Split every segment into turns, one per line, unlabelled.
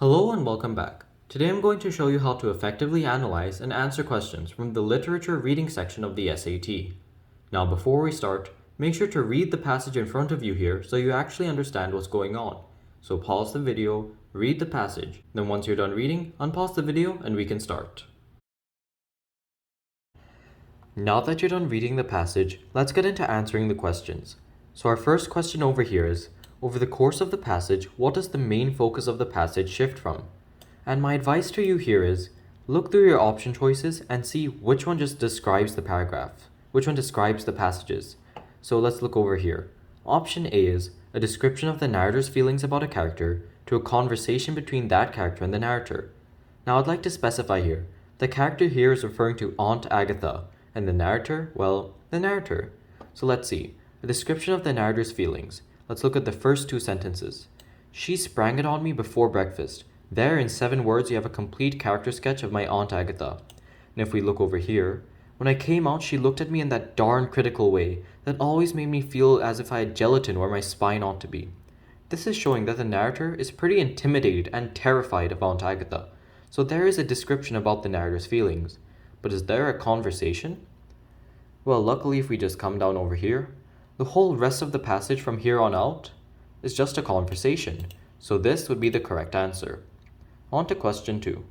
Hello and welcome back. Today I'm going to show you how to effectively analyze and answer questions from the literature reading section of the SAT. Now before we start, make sure to read the passage in front of you here so you actually understand what's going on. So pause the video, read the passage, then once you're done reading, unpause the video and we can start. Now that you're done reading the passage, let's get into answering the questions. So our first question over here is, over the course of the passage, what does the main focus of the passage shift from? And my advice to you here is, look through your option choices and see which one just describes the paragraph, which one describes the passages. So let's look over here. Option A is a description of the narrator's feelings about a character to a conversation between that character and the narrator. Now I'd like to specify here, the character here is referring to Aunt Agatha, and the narrator, well, the narrator. So let's see, a description of the narrator's feelings. Let's look at the first two sentences. She sprang it on me before breakfast. There, in 7 words, you have a complete character sketch of my Aunt Agatha. And if we look over here, when I came out, she looked at me in that darn critical way that always made me feel as if I had gelatin where my spine ought to be. This is showing that the narrator is pretty intimidated and terrified of Aunt Agatha. So there is a description about the narrator's feelings. But is there a conversation? Well, luckily if we just come down over here, the whole rest of the passage from here on out is just a conversation. So this would be the correct answer. On to question 2.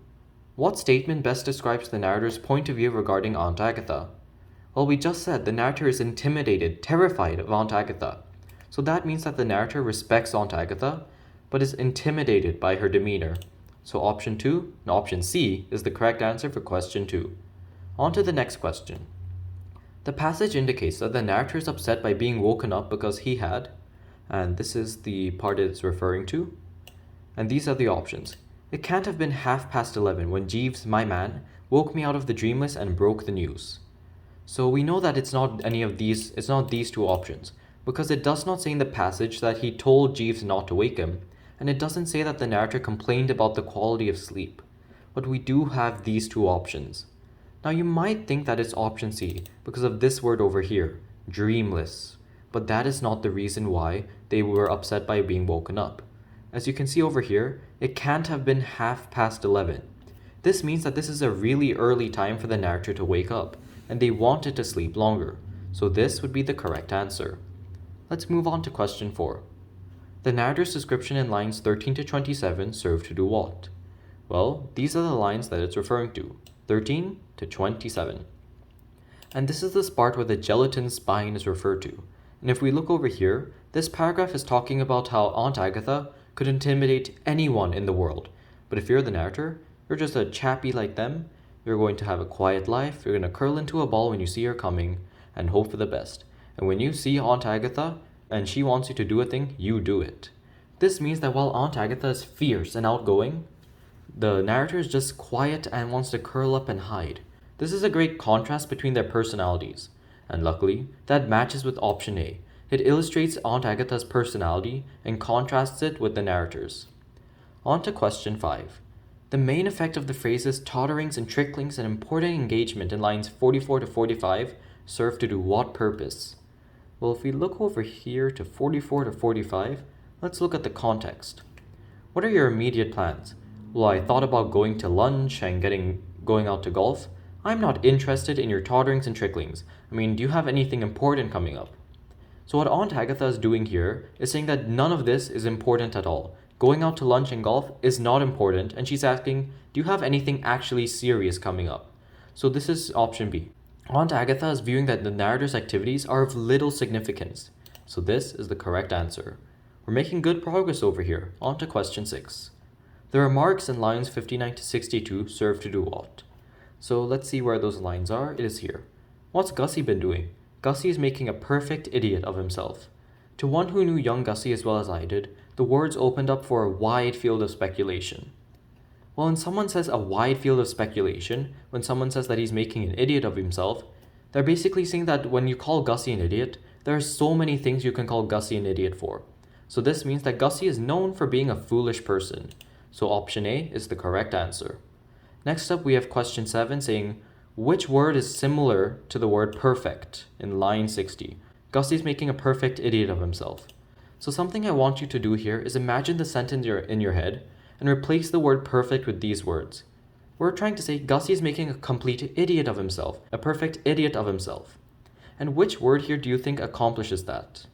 What statement best describes the narrator's point of view regarding Aunt Agatha? Well, we just said the narrator is intimidated, terrified of Aunt Agatha. So that means that the narrator respects Aunt Agatha, but is intimidated by her demeanor. So option 2, and option C, is the correct answer for question 2. On to the next question. The passage indicates that the narrator is upset by being woken up because he had, and this is the part it's referring to, and these are the options. It can't have been 11:30 when Jeeves, my man, woke me out of the dreamless and broke the news. So we know that it's not these two options, because it does not say in the passage that he told Jeeves not to wake him, and it doesn't say that the narrator complained about the quality of sleep. But we do have these two options. Now you might think that it's option C because of this word over here, dreamless, but that is not the reason why they were upset by being woken up. As you can see over here, it can't have been 11:30. This means that this is a really early time for the narrator to wake up, and they wanted to sleep longer, so this would be the correct answer. Let's move on to question 4. The narrator's description in lines 13 to 27 serve to do what? Well, these are the lines that it's referring to, 13 to 27. And this is the part where the gelatin spine is referred to. And if we look over here, this paragraph is talking about how Aunt Agatha could intimidate anyone in the world. But if you're the narrator, you're just a chappie like them, you're going to have a quiet life, you're going to curl into a ball when you see her coming, and hope for the best. And when you see Aunt Agatha, and she wants you to do a thing, you do it. This means that while Aunt Agatha is fierce and outgoing, the narrator is just quiet and wants to curl up and hide. This is a great contrast between their personalities. And luckily, that matches with option A. It illustrates Aunt Agatha's personality and contrasts it with the narrator's. On to question 5. The main effect of the phrases totterings and tricklings and important engagement in lines 44 to 45 serve to do what purpose? Well, if we look over here to 44 to 45, let's look at the context. What are your immediate plans? Well, I thought about going to lunch and going out to golf. I'm not interested in your totterings and tricklings. I mean, do you have anything important coming up? So what Aunt Agatha is doing here is saying that none of this is important at all. Going out to lunch and golf is not important, and she's asking, do you have anything actually serious coming up? So this is option B. Aunt Agatha is viewing that the narrator's activities are of little significance. So this is the correct answer. We're making good progress over here. On to question 6. The remarks in lines 59 to 62 serve to do what? So let's see where those lines are. It is here. What's Gussie been doing? Gussie is making a perfect idiot of himself. To one who knew young Gussie as well as I did, the words opened up for a wide field of speculation. Well, when someone says a wide field of speculation, when someone says that he's making an idiot of himself, they're basically saying that when you call Gussie an idiot, there are so many things you can call Gussie an idiot for. So this means that Gussie is known for being a foolish person. So option A is the correct answer. Next up, we have question 7 saying, which word is similar to the word perfect in line 60? Gussie's making a perfect idiot of himself. So something I want you to do here is imagine the sentence in your head and replace the word perfect with these words. We're trying to say Gussie is making a complete idiot of himself, a perfect idiot of himself. And which word here do you think accomplishes that?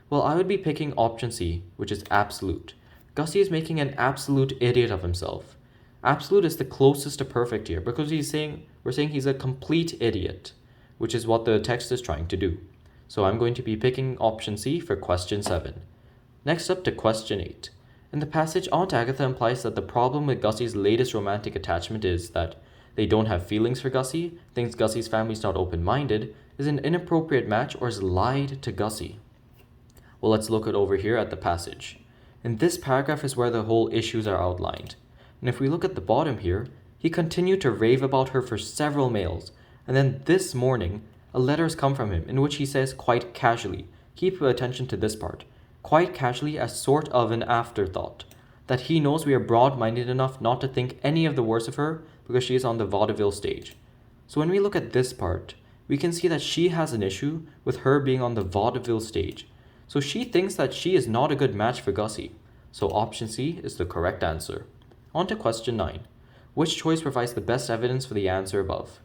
Well, I would be picking option C, which is absolute. Gussie is making an absolute idiot of himself. Absolute is the closest to perfect here because we're saying he's a complete idiot, which is what the text is trying to do. So I'm going to be picking option C for question 7. Next up to question 8. In the passage, Aunt Agatha implies that the problem with Gussie's latest romantic attachment is that they don't have feelings for Gussie, thinks Gussie's family's not open-minded, is an inappropriate match, or has lied to Gussie. Well, let's look at over here at the passage. In this paragraph is where the whole issues are outlined. And if we look at the bottom here, he continued to rave about her for several mails, and then this morning, a letter has come from him in which he says quite casually, keep attention to this part, quite casually as sort of an afterthought, that he knows we are broad-minded enough not to think any of the worse of her because she is on the vaudeville stage. So when we look at this part, we can see that she has an issue with her being on the vaudeville stage. So she thinks that she is not a good match for Gussie. So option C is the correct answer. On to question 9. Which choice provides the best evidence for the answer above?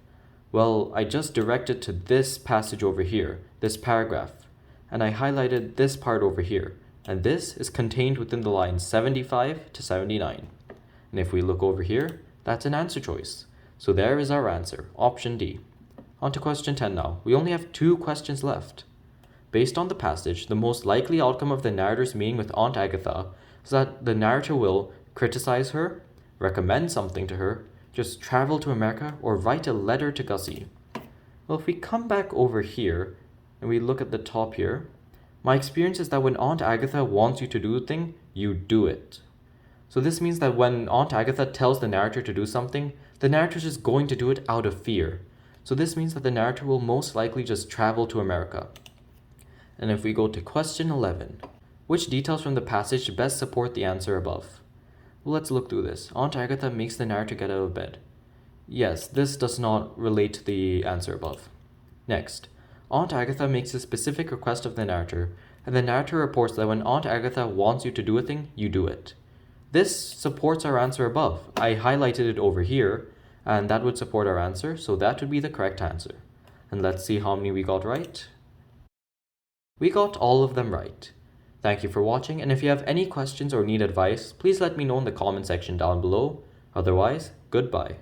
Well, I just directed to this passage over here, this paragraph, and I highlighted this part over here, and this is contained within the lines 75 to 79. And if we look over here, that's an answer choice. So there is our answer, option D. On to question 10 now. We only have 2 questions left. Based on the passage, the most likely outcome of the narrator's meeting with Aunt Agatha is that the narrator will criticize her, recommend something to her, just travel to America, or write a letter to Gussie. Well, if we come back over here and we look at the top here, my experience is that when Aunt Agatha wants you to do a thing, you do it. So this means that when Aunt Agatha tells the narrator to do something, the narrator is just going to do it out of fear. So this means that the narrator will most likely just travel to America. And if we go to question 11, which details from the passage best support the answer above? Well, let's look through this. Aunt Agatha makes the narrator get out of bed. Yes, this does not relate to the answer above. Next, Aunt Agatha makes a specific request of the narrator, and the narrator reports that when Aunt Agatha wants you to do a thing, you do it. This supports our answer above. I highlighted it over here, and that would support our answer, so that would be the correct answer. And let's see how many we got right. We got all of them right. Thank you for watching, and if you have any questions or need advice, please let me know in the comment section down below. Otherwise, goodbye.